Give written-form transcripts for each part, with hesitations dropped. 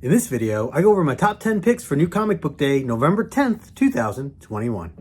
In this video, I go over my top 10 picks for New Comic Book Day, November 10th, 2021.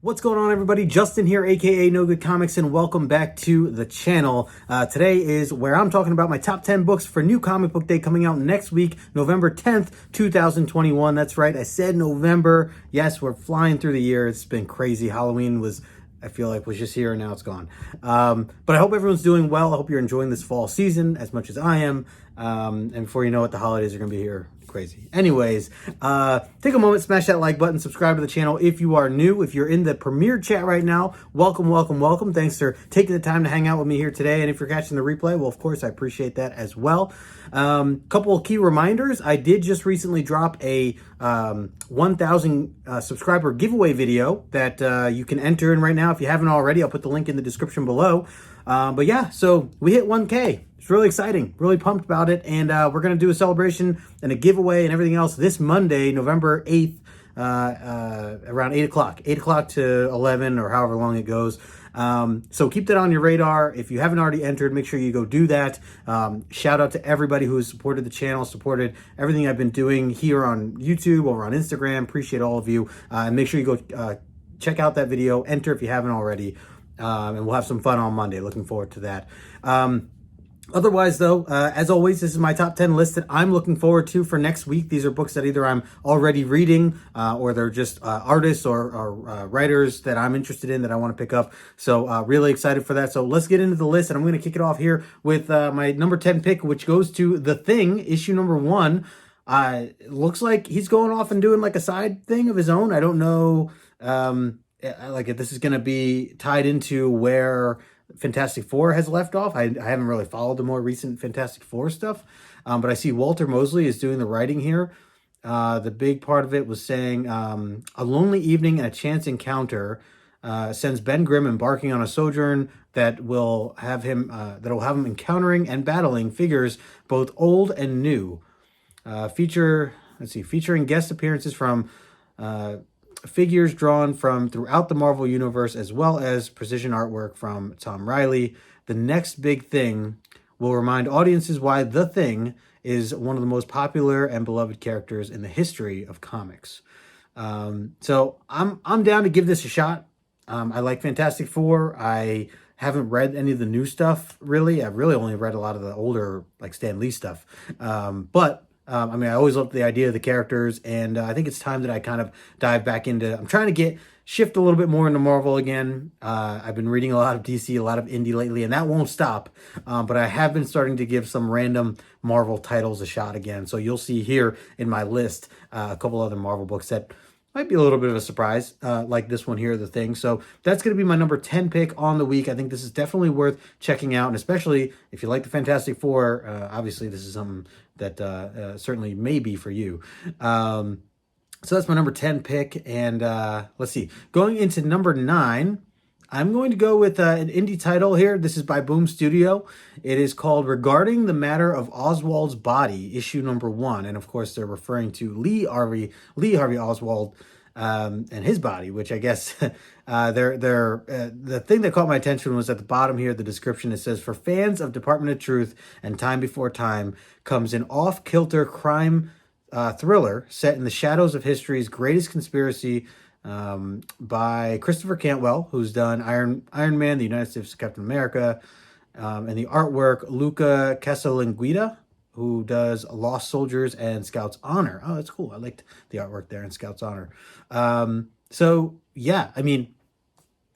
What's going on, everybody? Justin here, aka No Good Comics, and welcome back to the channel. Today is where I'm talking about my top 10 books for New Comic Book Day coming out next week, November 10th, 2021. That's right, I said November. Yes, we're flying through the year. It's been crazy. Halloween was, I feel like, was just here and now it's gone. But I hope everyone's doing well. I hope you're enjoying this fall season as much as I am. And before you know it, the holidays are going to be here. Crazy. Anyways, take a moment, smash that like button, subscribe to the channel if you are new. If you're in the premiere chat right now, welcome, welcome, welcome. Thanks for taking the time to hang out with me here today. And if you're catching the replay, well, of course, I appreciate that as well. Couple of key reminders. I did just recently drop a 1,000 subscriber giveaway video that you can enter in right now. If you haven't already, I'll put the link in the description below. But yeah, so we hit 1K. It's really exciting, really pumped about it. And we're going to do a celebration and a giveaway and everything else this Monday, November 8th, around 8 o'clock, 8 o'clock to 11 or however long it goes. So keep that on your radar. If you haven't already entered, make sure you go do that. Shout out to everybody who has supported the channel, supported everything I've been doing here on YouTube, over on Instagram. Appreciate all of you. And make sure you go check out that video, enter if you haven't already. And we'll have some fun on Monday. Looking forward to that. Otherwise, though, as always, this is my top 10 list that I'm looking forward to for next week. These are books that either I'm already reading or they're just artists or writers that I'm interested in that I want to pick up. So really excited for that. So let's get into the list, and I'm going to kick it off here with my number 10 pick, which goes to The Thing, issue number 1. It looks like he's going off and doing like a side thing of his own. I don't know like if this is going to be tied into where Fantastic Four has left off. I haven't really followed the more recent Fantastic Four stuff, but I see Walter Mosley is doing the writing here. The big part of it was saying a lonely evening and a chance encounter sends Ben Grimm embarking on a sojourn that will have him encountering and battling figures both old and new. Featuring guest appearances from figures drawn from throughout the Marvel Universe, as well as precision artwork from Tom Riley. The next big thing will remind audiences why The Thing is one of the most popular and beloved characters in the history of comics. So I'm down to give this a shot. I like Fantastic Four. I haven't read any of the new stuff, really. I've really only read a lot of the older, like Stan Lee stuff. I mean, I always loved the idea of the characters, and I think it's time that I kind of dive back into... I'm trying to shift a little bit more into Marvel again. I've been reading a lot of DC, a lot of indie lately, and that won't stop. But I have been starting to give some random Marvel titles a shot again. So you'll see here in my list a couple other Marvel books that might be a little bit of a surprise, like this one here, The Thing. So that's going to be my number 10 pick on the week. I think this is definitely worth checking out, and especially if you like the Fantastic Four, obviously this is something that certainly may be for you. So that's my number 10 pick, and let's see. Going into number 9, I'm going to go with an indie title here. This is by Boom Studio. It is called Regarding the Matter of Oswald's Body, issue number 1. And of course, they're referring to Lee Harvey Oswald and his body, which I guess the thing that caught my attention was at the bottom here, the description. It says, for fans of Department of Truth and Time Before Time comes an off-kilter crime thriller set in the shadows of history's greatest conspiracy, by Christopher Cantwell, who's done Iron Man, The United States of Captain America, and the artwork Luca Casalanguida, who does Lost Soldiers and Scout's Honor. Oh, that's cool. I liked the artwork there in Scout's Honor. So yeah, I mean,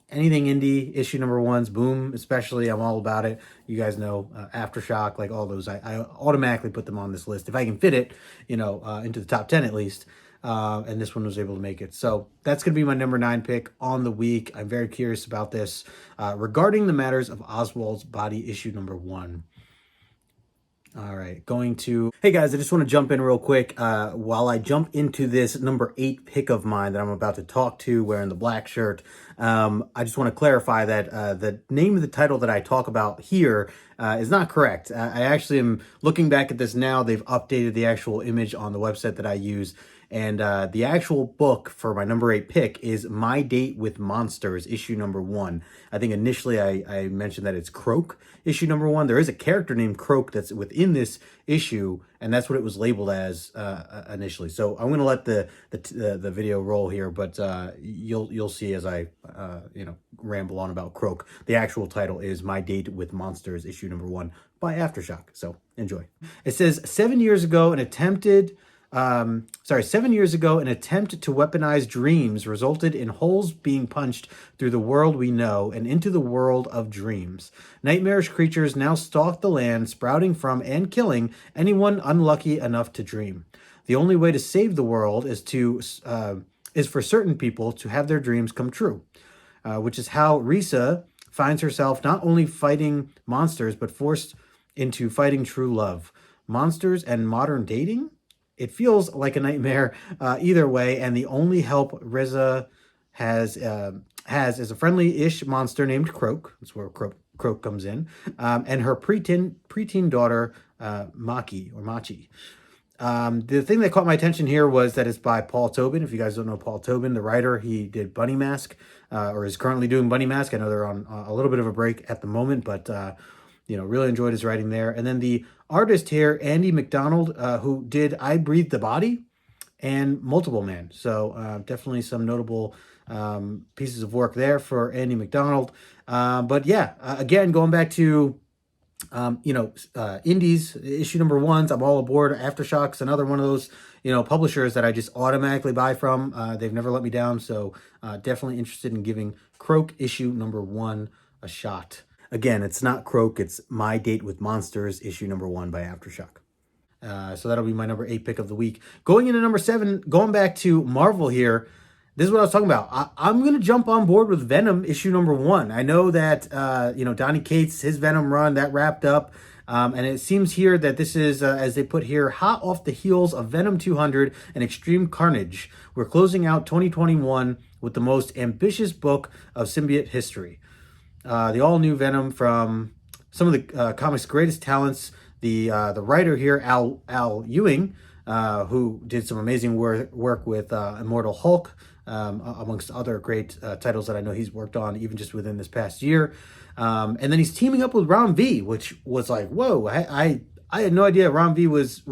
anything indie, issue number 1's Boom, especially, I'm all about it. You guys know Aftershock, like all those, I automatically put them on this list if I can fit it, into the top 10 at least. And this one was able to make it. So that's going to be my number 9 pick on the week. I'm very curious about this. Regarding the Matters of Oswald's Body, issue number 1. All right, hey guys, I just want to jump in real quick. While I jump into this number 8 pick of mine that I'm about to talk to, wearing the black shirt, I just want to clarify that the name of the title that I talk about here is not correct. I actually am looking back at this now. They've updated the actual image on the website that I use, And the actual book for my number 8 pick is My Date with Monsters, issue number 1. I think initially I mentioned that it's Croak, issue number 1. There is a character named Croak that's within this issue, and that's what it was labeled as initially. So I'm going to let the video roll here, but you'll see as I ramble on about Croak. The actual title is My Date with Monsters, issue number 1 by Aftershock. So enjoy. It says 7 years ago, an attempt to weaponize dreams resulted in holes being punched through the world we know and into the world of dreams. Nightmarish creatures now stalk the land, sprouting from and killing anyone unlucky enough to dream. The only way to save the world is for certain people to have their dreams come true, which is how Risa finds herself not only fighting monsters, but forced into fighting true love. Monsters and modern dating? It feels like a nightmare either way, and the only help Risa has is a friendly-ish monster named Croak. That's where Croak comes in, and her preteen daughter, Machi. The thing that caught my attention here was that it's by Paul Tobin. If you guys don't know Paul Tobin, the writer, he did Bunny Mask, or is currently doing Bunny Mask. I know they're on a little bit of a break at the moment, but really enjoyed his writing there. And then the artist here, Andy McDonald, who did I Breathe the Body and Multiple Man. So definitely some notable pieces of work there for Andy McDonald. But yeah, again, going back to indies, issue number 1s, I'm all aboard. Aftershock's another one of those, publishers that I just automatically buy from. They've never let me down. So definitely interested in giving Croak issue number 1 a shot. Again, it's not Croak, it's My Date with Monsters, issue number 1 by Aftershock. So that'll be my number 8 pick of the week. Going into number 7, going back to Marvel here, this is what I was talking about. I'm going to jump on board with Venom, issue number 1. I know that, Donny Cates, his Venom run, that wrapped up. And it seems here that this is, as they put here, hot off the heels of Venom 200 and Extreme Carnage. We're closing out 2021 with the most ambitious book of symbiote history. The all-new Venom from some of the comics' greatest talents. The writer here, Al Ewing, who did some amazing work with Immortal Hulk, amongst other great titles that I know he's worked on even just within this past year. And then he's teaming up with Ron V, which was like, whoa, I had no idea Ron V was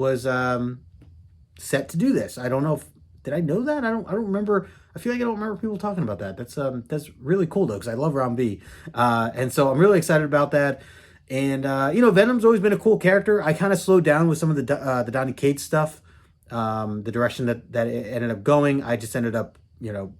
set to do this. I don't know did I know that? I don't remember. I feel like I don't remember people talking about that. That's really cool though, because I love Ron V. And so I'm really excited about that. And Venom's always been a cool character. I kind of slowed down with some of the Donny Cates stuff. The direction that it ended up going, I just ended up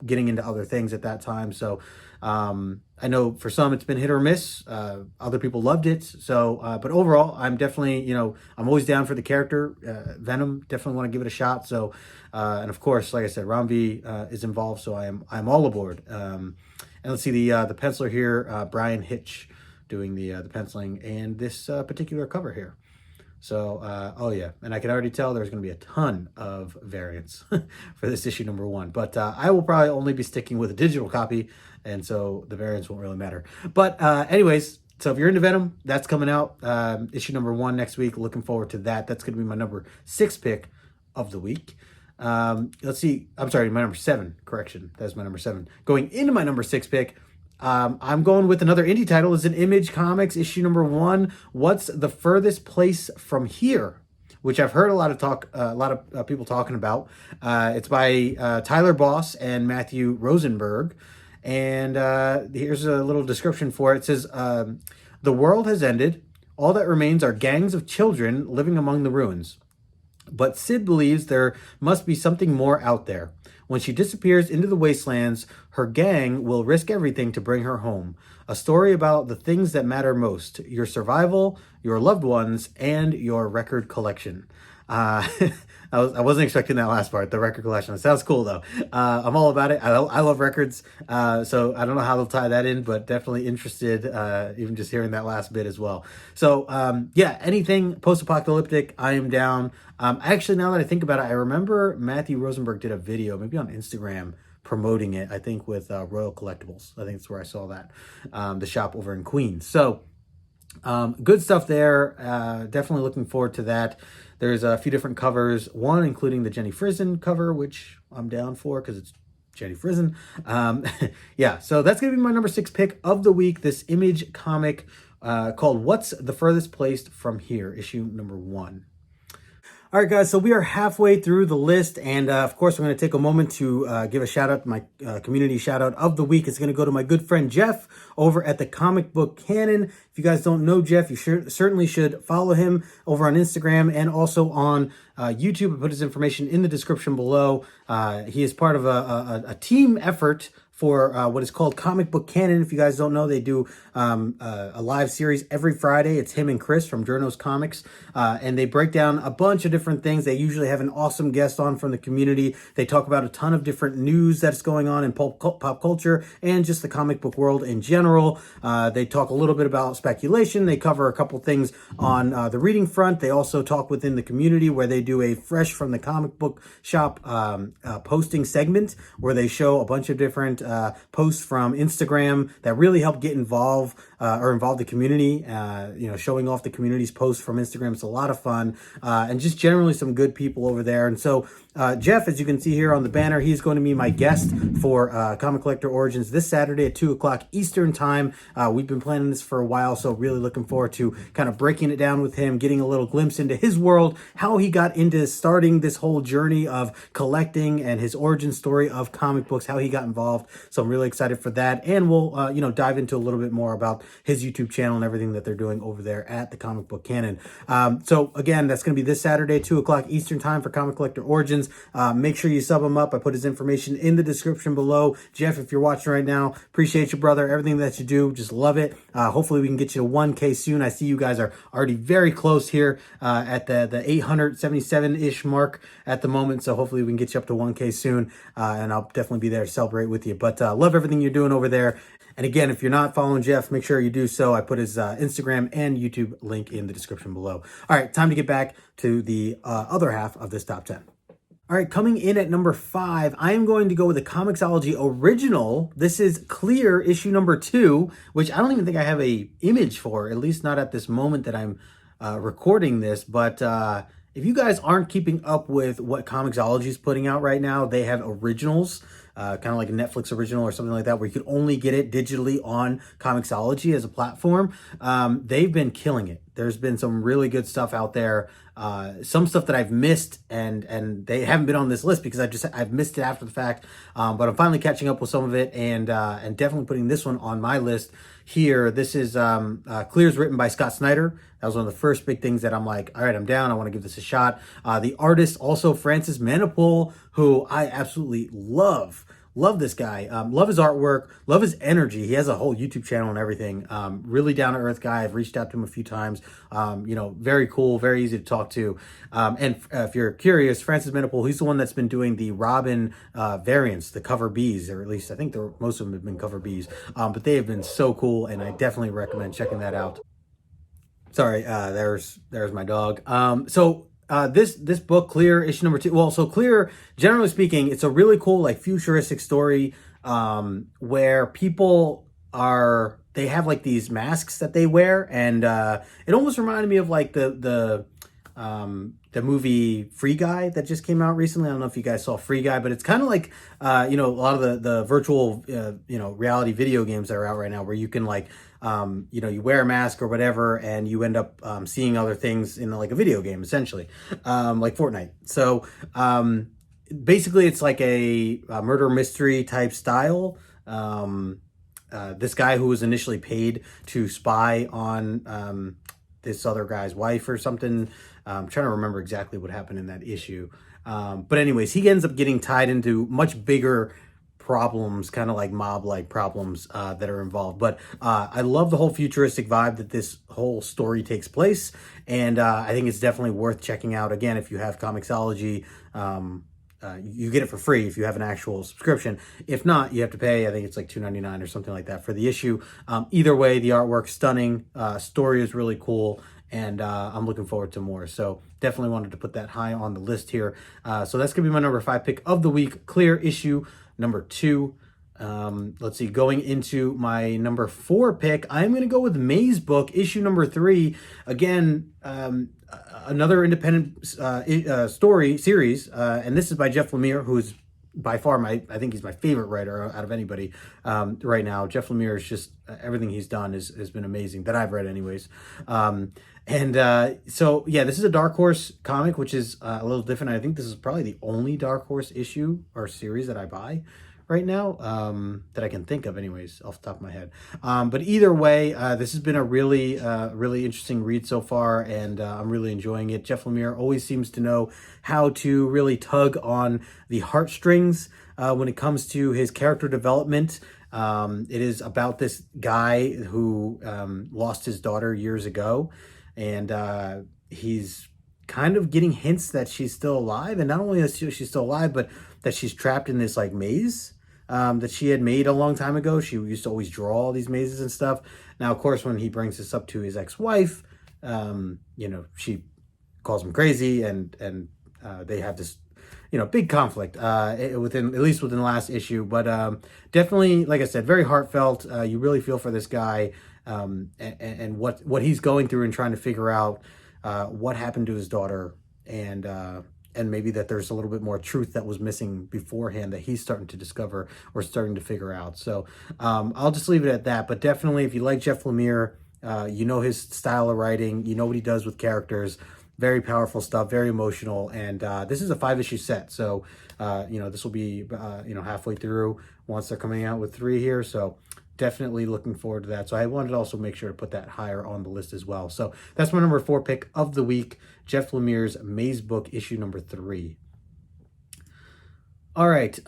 getting into other things at that time. So I know for some it's been hit or miss. Other people loved it. So but overall, I'm definitely I'm always down for the character. Venom, definitely want to give it a shot. So and of course, like I said, Ron V is involved, so I'm all aboard. And let's see the penciler here, Brian Hitch, doing the penciling and this particular cover here. So, oh yeah, and I can already tell there's going to be a ton of variants for this issue number 1. But I will probably only be sticking with a digital copy, and so the variants won't really matter. But anyways, so if you're into Venom, that's coming out issue number 1 next week. Looking forward to that. That's going to be my number 6 pick of the week. Let's see. I'm sorry, my number 7. Correction. That's my number 7. Going into my number 6 pick, I'm going with another indie title. It's an Image Comics issue number 1. What's the Furthest Place from Here? Which I've heard a lot of people talking about. It's by Tyler Boss and Matthew Rosenberg. And here's a little description for it. It says, the world has ended. All that remains are gangs of children living among the ruins. But Sid believes there must be something more out there. When she disappears into the wastelands, her gang will risk everything to bring her home. A story about the things that matter most: your survival, your loved ones, and your record collection. I wasn't expecting that last part, the record collection. It sounds cool, though. I'm all about it. I love records, so I don't know how they'll tie that in, but definitely interested, even just hearing that last bit as well. So, yeah, anything post-apocalyptic, I am down. Actually, now that I think about it, I remember Matthew Rosenberg did a video, maybe on Instagram, promoting it, I think with Royal Collectibles. I think that's where I saw that, the shop over in Queens. So, Good stuff there. Definitely looking forward to that. There's a few different covers, one including the Jenny Frizen cover, which I'm down for because it's Jenny Frizen. Yeah, so that's going to be my number 6 pick of the week. This Image comic called What's the Furthest Place from Here, issue number 1. All right, guys, so we are halfway through the list, and of course, I'm going to take a moment to give a shout out. My community shout out of the week is going to go to my good friend Jeff over at the Comic Book Canon. If you guys don't know Jeff, you certainly should follow him over on Instagram and also on YouTube. I put his information in the description below. He is part of a team effort for what is called Comic Book Canon. If you guys don't know, they do a live series every Friday. It's him and Chris from Journos Comics, and they break down a bunch of different things. They usually have an awesome guest on from the community. They talk about a ton of different news that's going on in pop culture and just the comic book world in general. They talk a little bit about speculation. They cover a couple things on the reading front. They also talk within the community where they do a fresh from the comic book shop posting segment where they show a bunch of different posts from Instagram that really help get involved or involve the community, showing off the community's posts from Instagram. It's a lot of fun and just generally some good people over there. And so Jeff, as you can see here on the banner, he's going to be my guest for Comic Collector Origins this Saturday at 2 o'clock Eastern time. We've been planning this for a while, so really looking forward to kind of breaking it down with him, getting a little glimpse into his world, how he got into starting this whole journey of collecting and his origin story of comic books, how he got involved. So I'm really excited for that. And we'll, dive into a little bit more about his YouTube channel and everything that they're doing over there at the Comic Book Canon. So again, that's going to be this Saturday, 2 o'clock Eastern time for Comic Collector Origins. Make sure you sub him up. I put his information in the description below. Jeff, if you're watching right now, appreciate you, brother. Everything that you do, just love it. Hopefully we can get you to 1K soon. I see you guys are already very close here at the 877-ish mark at the moment. So hopefully we can get you up to 1K soon. And I'll definitely be there to celebrate with you. But love everything you're doing over there. And again, if you're not following Jeff, make sure you do so. I put his Instagram and YouTube link in the description below. All right, time to get back to the other half of this top 10. All right, coming in at number 5, I am going to go with a Comixology original. This is Clear, issue number 2, which I don't even think I have a image for, at least not at this moment that I'm recording this. But if you guys aren't keeping up with what Comixology is putting out right now, they have originals, kind of like a Netflix original or something like that, where you could only get it digitally on Comixology as a platform. They've been killing it. There's been some really good stuff out there. Some stuff that I've missed and they haven't been on this list because I've missed it after the fact. But I'm finally catching up with some of it and definitely putting this one on my list here. This is Clear's written by Scott Snyder. That was one of the first big things that I'm like, all right, I'm down. I want to give this a shot. The artist also Francis Manapul, who I absolutely love. Love this guy. Love his artwork. Love his energy. He has a whole YouTube channel and everything. Really down to earth guy. I've reached out to him a few times. Very cool, very easy to talk to. And if you're curious, Francis Manapul, he's the one that's been doing the Robin variants, the cover Bs, or at least I think most of them have been cover Bs. But they have been so cool, and I definitely recommend checking that out. Sorry, there's my dog. This book, Clear, issue number 2. Well, so Clear, generally speaking, it's a really cool, like, futuristic story where people they have like these masks that they wear, and it almost reminded me of like the movie Free Guy that just came out recently. I don't know if you guys saw Free Guy, but it's kind of like a lot of the virtual reality video games that are out right now, where you can like you wear a mask or whatever, and you end up seeing other things in like a video game, essentially, like Fortnite. So basically, it's like a murder mystery type style. This guy who was initially paid to spy on this other guy's wife or something. I'm trying to remember exactly what happened in that issue. But anyways, he ends up getting tied into much bigger problems, kind of like mob-like problems that are involved. But I love the whole futuristic vibe that this whole story takes place. And I think it's definitely worth checking out. Again, if you have Comixology, you get it for free if you have an actual subscription. If not, you have to pay. I think it's like $2.99 or something like that for the issue. Either way, the artwork's stunning. Story is really cool. And I'm looking forward to more. So definitely wanted to put that high on the list here. So that's going to be my number 5 pick of the week. Clear, issue number 2. Let's see, going into my number 4 pick, I'm going to go with May's book, issue number 3. Again, another independent story series, and this is by Jeff Lemire, who's by far I think he's my favorite writer out of anybody right now. Jeff Lemire is just, everything he's done has been amazing, that I've read anyways. So yeah, this is a Dark Horse comic, which is a little different. I think this is probably the only Dark Horse issue or series that I buy right now, that I can think of anyways, off the top of my head. But either way, this has been a really interesting read so far, and I'm really enjoying it. Jeff Lemire always seems to know how to really tug on the heartstrings when it comes to his character development. It is about this guy who lost his daughter years ago, and he's kind of getting hints that she's still alive, and not only that she's still alive, but that she's trapped in this like maze that she had made a long time ago. She used to always draw all these mazes and stuff. Now, of course, when he brings this up to his ex-wife, she calls him crazy, and they have this, big conflict at least within the last issue. But definitely, like I said, very heartfelt. You really feel for this guy, and what he's going through and trying to figure out what happened to his daughter, and maybe that there's a little bit more truth that was missing beforehand that he's starting to discover or starting to figure out. So I'll just leave it at that. But definitely, if you like Jeff Lemire, his style of writing, what he does with characters, very powerful stuff, very emotional. And this is a 5-issue set. So, this will be, halfway through once they're coming out with 3 here. So definitely looking forward to that. So I wanted to also make sure to put that higher on the list as well. So that's my number 4 pick of the week, Jeff Lemire's May's book, issue number 3. All right,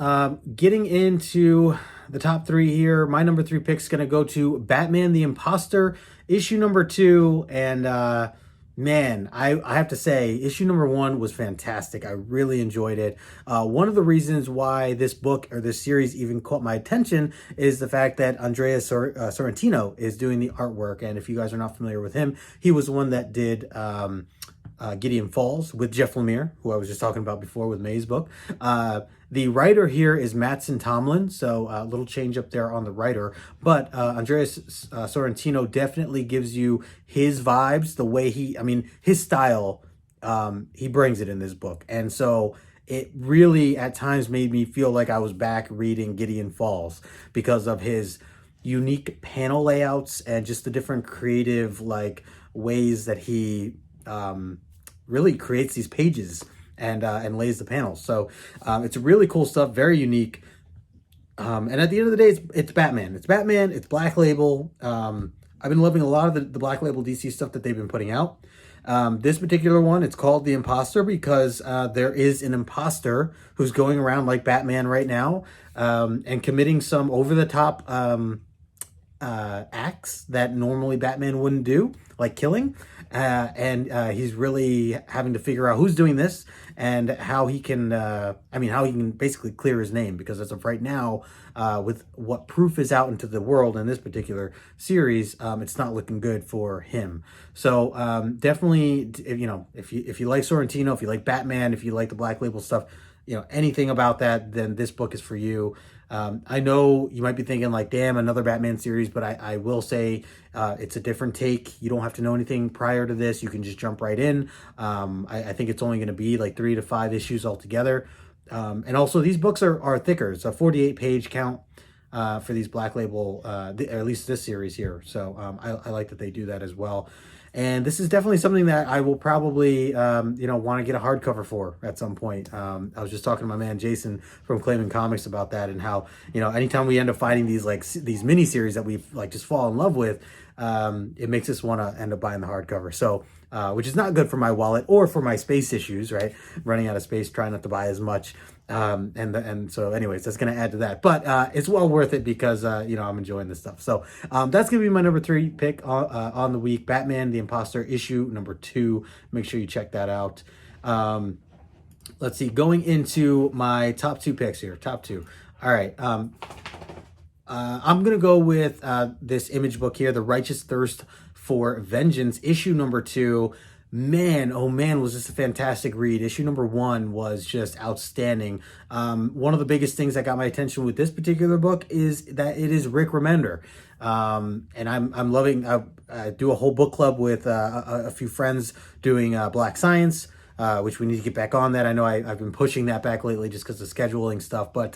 getting into the top 3 here. My number 3 pick is going to go to Batman the Imposter, issue number 2. And man, I have to say, issue number 1 was fantastic. I really enjoyed it. One of the reasons why this book or this series even caught my attention is the fact that Andrea Sorrentino is doing the artwork. And if you guys are not familiar with him, he was the one that did Gideon Falls with Jeff Lemire, who I was just talking about before with May's book. The writer here is Mattson Tomlin, so a little change up there on the writer. But Andreas Sorrentino definitely gives you his vibes, the way his style, he brings it in this book. And so it really at times made me feel like I was back reading Gideon Falls because of his unique panel layouts and just the different creative ways that he really creates these pages and lays the panels. So it's really cool stuff, very unique. And at the end of the day, it's Batman. It's Batman. It's Black Label. I've been loving a lot of the Black Label DC stuff that they've been putting out. This particular one, it's called The Imposter because there is an imposter who's going around like Batman right now and committing some over-the-top acts that normally Batman wouldn't do, like killing. And he's really having to figure out who's doing this and how he can, how he can basically clear his name, because as of right now, with what proof is out into the world in this particular series, it's not looking good for him. So definitely, if you like Sorrentino, if you like Batman, if you like the Black Label stuff, anything about that, then this book is for you. I know you might be thinking damn, another Batman series, but I will say it's a different take. You don't have to know anything prior to this. You can just jump right in. I think it's only going to be 3 to 5 issues altogether. And also these books are thicker. It's a 48-page count for these Black Label, or at least this series here. So I like that they do that as well. And this is definitely something that I will probably, want to get a hardcover for at some point. I was just talking to my man Jason from Claiming Comics about that, and how, anytime we end up finding these these mini series that we just fall in love with, it makes us want to end up buying the hardcover. So, which is not good for my wallet or for my space issues, right? Running out of space, trying not to buy as much. And so anyways, that's going to add to that, but it's well worth it because I'm enjoying this stuff. So that's going to be my number 3 pick on the week, Batman the Imposter, issue number 2. Make sure you check that out. Let's see, going into my top 2 picks here, top 2. All right. I'm going to go with this Image book here, The Righteous Thirst for Vengeance, issue number 2. Man, oh man, was this a fantastic read. Issue number 1 was just outstanding. One of the biggest things that got my attention with this particular book is that it is Rick Remender. And I'm loving, I do a whole book club with a few friends doing Black Science. Which we need to get back on that. I know I've been pushing that back lately just because of scheduling stuff. But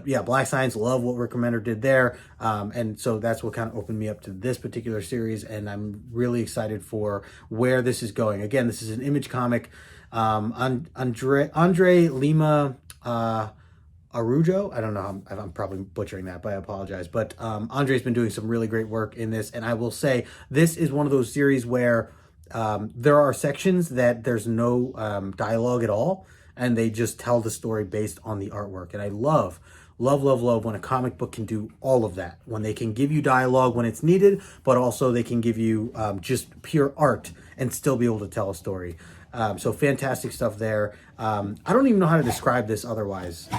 yeah, Black Science, love what Rick Remender did there. And so that's what kind of opened me up to this particular series. And I'm really excited for where this is going. Again, this is an Image comic. Andre Lima Arujo. I don't know. I'm probably butchering that, but I apologize. But Andre's been doing some really great work in this. And I will say this is one of those series where there are sections that there's no dialogue at all, and they just tell the story based on the artwork. And I love when a comic book can do all of that, when they can give you dialogue when it's needed, but also they can give you just pure art and still be able to tell a story. So fantastic stuff there. I don't even know how to describe this otherwise.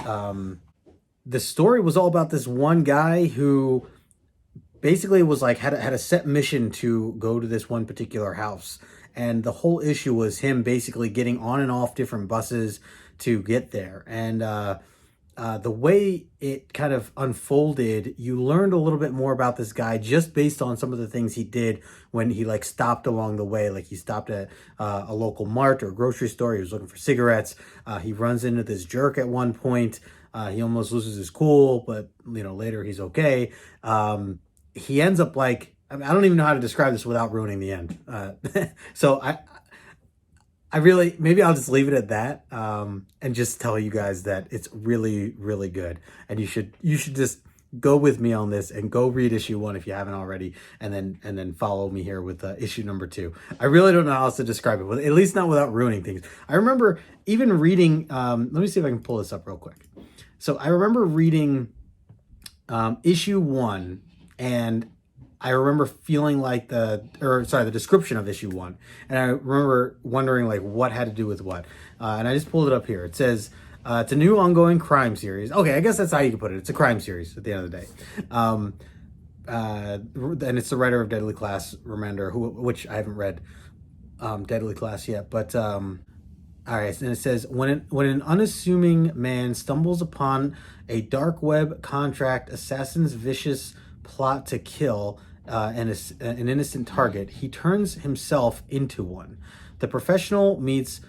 The story was all about this one guy who basically was like had a set mission to go to this one particular house, and the whole issue was him basically getting on and off different buses to get there. And the way it kind of unfolded, you learned a little bit more about this guy just based on some of the things he did when he like stopped along the way. Like he stopped at a local mart or grocery store. He was looking for cigarettes. He runs into this jerk at one point. He almost loses his cool, but later he's okay. He ends up like, I don't even know how to describe this without ruining the end. So I really, maybe I'll just leave it at that, and just tell you guys that it's really, really good. And you should just go with me on this and go read issue 1 if you haven't already, and then follow me here with issue number 2. I really don't know how else to describe it, at least not without ruining things. I remember even reading, let me see if I can pull this up real quick. So I remember reading issue 1, and I remember feeling like the description of issue 1. And I remember wondering like what had to do with what. And I just pulled it up here. It says, it's a new ongoing crime series. Okay, I guess that's how you can put it. It's a crime series at the end of the day. And it's the writer of Deadly Class, Remender, which I haven't read Deadly Class yet. But all right, and it says, when an unassuming man stumbles upon a dark web contract assassin's vicious plot to kill an innocent target, he turns himself into one. The professional meets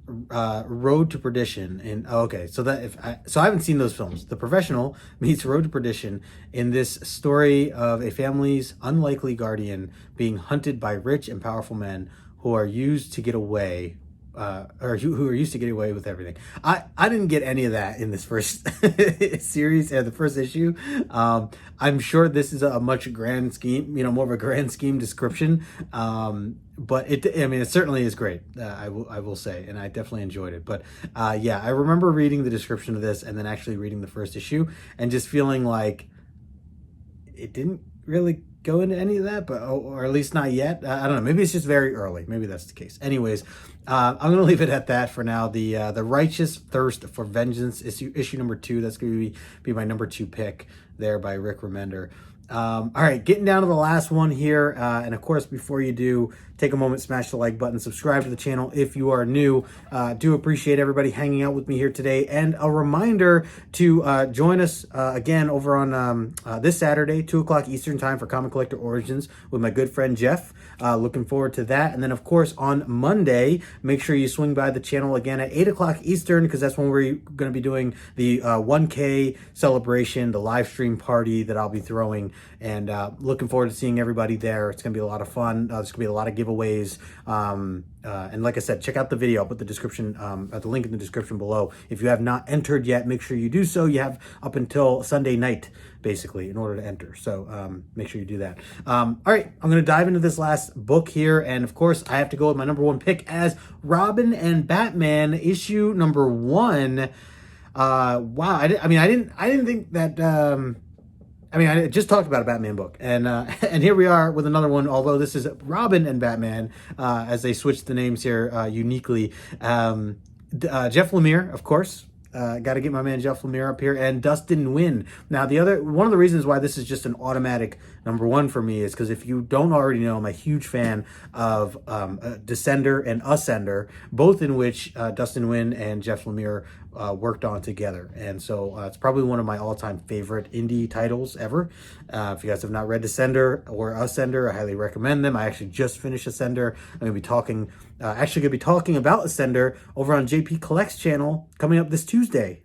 Road to Perdition. And so I haven't seen those films. The Professional meets Road to Perdition in this story of a family's unlikely guardian being hunted by rich and powerful men who are used to get away. Who are used to getting away with everything. I didn't get any of that in this first series, the first issue. I'm sure this is a much grand scheme, more of a grand scheme description. But it certainly is great. I will say, and I definitely enjoyed it. But yeah, I remember reading the description of this and then actually reading the first issue and just feeling like it didn't really go into any of that, or at least not yet. I don't know. Maybe it's just very early. Maybe that's the case. Anyways, I'm going to leave it at that for now. The Righteous Thirst for Vengeance issue number 2. That's going to be my number 2 pick there by Rick Remender. All right, getting down to the last one here. And of course, before you do, take a moment, smash the like button, subscribe to the channel if you are new. Do appreciate everybody hanging out with me here today. And a reminder to join us again over on this Saturday, 2 o'clock Eastern time for Comic Collector Origins with my good friend Jeff. Looking forward to that. And then, of course, on Monday, make sure you swing by the channel again at 8 o'clock Eastern, because that's when we're going to be doing the 1K celebration, the live stream party that I'll be throwing. And looking forward to seeing everybody there. It's going to be a lot of fun. There's going to be a lot of giveaways. And like I said, check out the video. I'll put the description, the link in the description below. If you have not entered yet, make sure you do so. You have up until Sunday night, basically, in order to enter. So make sure you do that. All right, I'm going to dive into this last book here. And of course, I have to go with my number 1 pick as Robin and Batman issue number 1. Wow. I didn't think that... I just talked about a Batman book, and here we are with another one, although this is Robin and Batman, as they switched the names here uniquely. Jeff Lemire, of course, got to get my man Jeff Lemire up here, and Dustin Nguyen. Now, one of the reasons why this is just an automatic number one for me is because if you don't already know, I'm a huge fan of Descender and Ascender, both in which Dustin Nguyen and Jeff Lemire worked on together. And so it's probably one of my all-time favorite indie titles ever. If you guys have not read Descender or Ascender, I highly recommend them. I actually just finished Ascender. I'm going to be talking about Ascender over on JP Collect's channel coming up this Tuesday.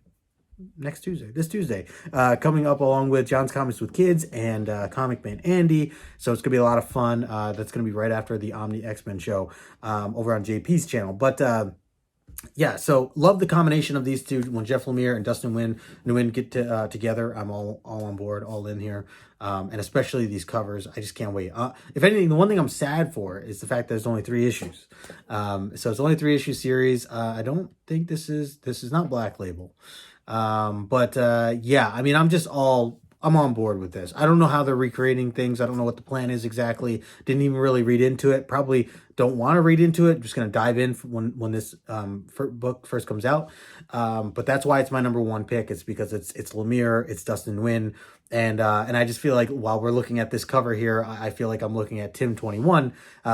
This Tuesday, coming up along with John's Comics with Kids and Comic Man Andy. So it's going to be a lot of fun. That's going to be right after the Omni X-Men show over on JP's channel. But yeah, so love the combination of these two. When Jeff Lemire and Dustin Nguyen get together, I'm all on board, all in here. And especially these covers, I just can't wait. If anything, the one thing I'm sad for is the fact that there's only 3 issues. So it's only 3-issue series. I don't think this is not Black Label. Yeah, I mean, I'm on board with this. I don't know how they're recreating things. I don't know what the plan is exactly. Didn't even really read into it. Probably don't want to read into it. Just going to dive in when this book first comes out. But that's why it's my number one pick. It's because it's Lemire, it's Dustin Nguyen. And I just feel like while we're looking at this cover here, I feel like I'm looking at Tim 21,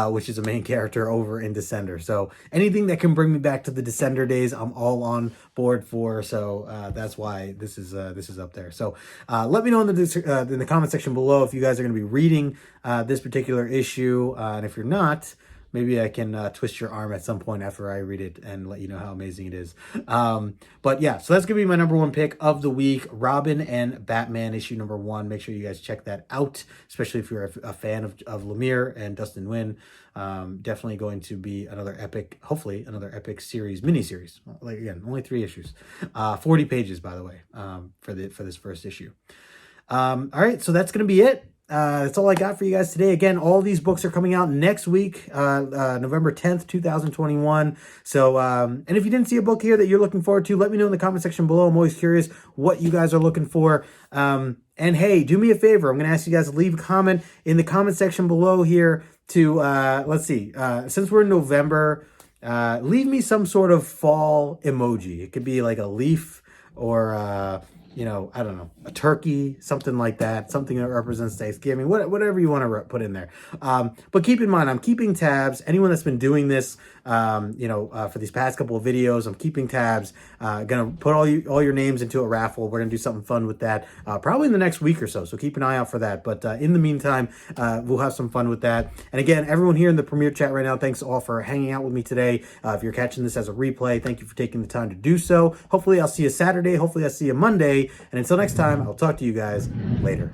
which is a main character over in Descender. So anything that can bring me back to the Descender days, I'm all on board for. So that's why this is up there. So let me know in the comment section below if you guys are going to be reading this particular issue, and if you're not, maybe I can twist your arm at some point after I read it and let you know how amazing it is. But yeah, so that's going to be my number one pick of the week, Robin and Batman issue number 1. Make sure you guys check that out, especially if you're a fan of Lemire and Dustin Nguyen. Definitely going to be hopefully another epic miniseries. Like, again, only 3 issues. 40 pages, by the way, for this first issue. All right, so that's going to be it. That's all I got for you guys today. Again, all these books are coming out next week, November 10th, 2021. So, and if you didn't see a book here that you're looking forward to, let me know in the comment section below. I'm always curious what you guys are looking for. And hey, do me a favor. I'm going to ask you guys to leave a comment in the comment section below here to, let's see, since we're in November, leave me some sort of fall emoji. It could be like a leaf or, you know, I don't know, a turkey, something like that, something that represents Thanksgiving, whatever you want to put in there. But keep in mind, I'm keeping tabs. Anyone that's been doing this, for these past couple of videos, I'm keeping tabs. Gonna put all your names into a raffle. We're gonna do something fun with that, probably in the next week or so. So keep an eye out for that. But in the meantime, we'll have some fun with that. And again, everyone here in the Premiere chat right now, thanks all for hanging out with me today. If you're catching this as a replay, thank you for taking the time to do so. Hopefully I'll see you Saturday. Hopefully I'll see you Monday. And until next time, I'll talk to you guys later.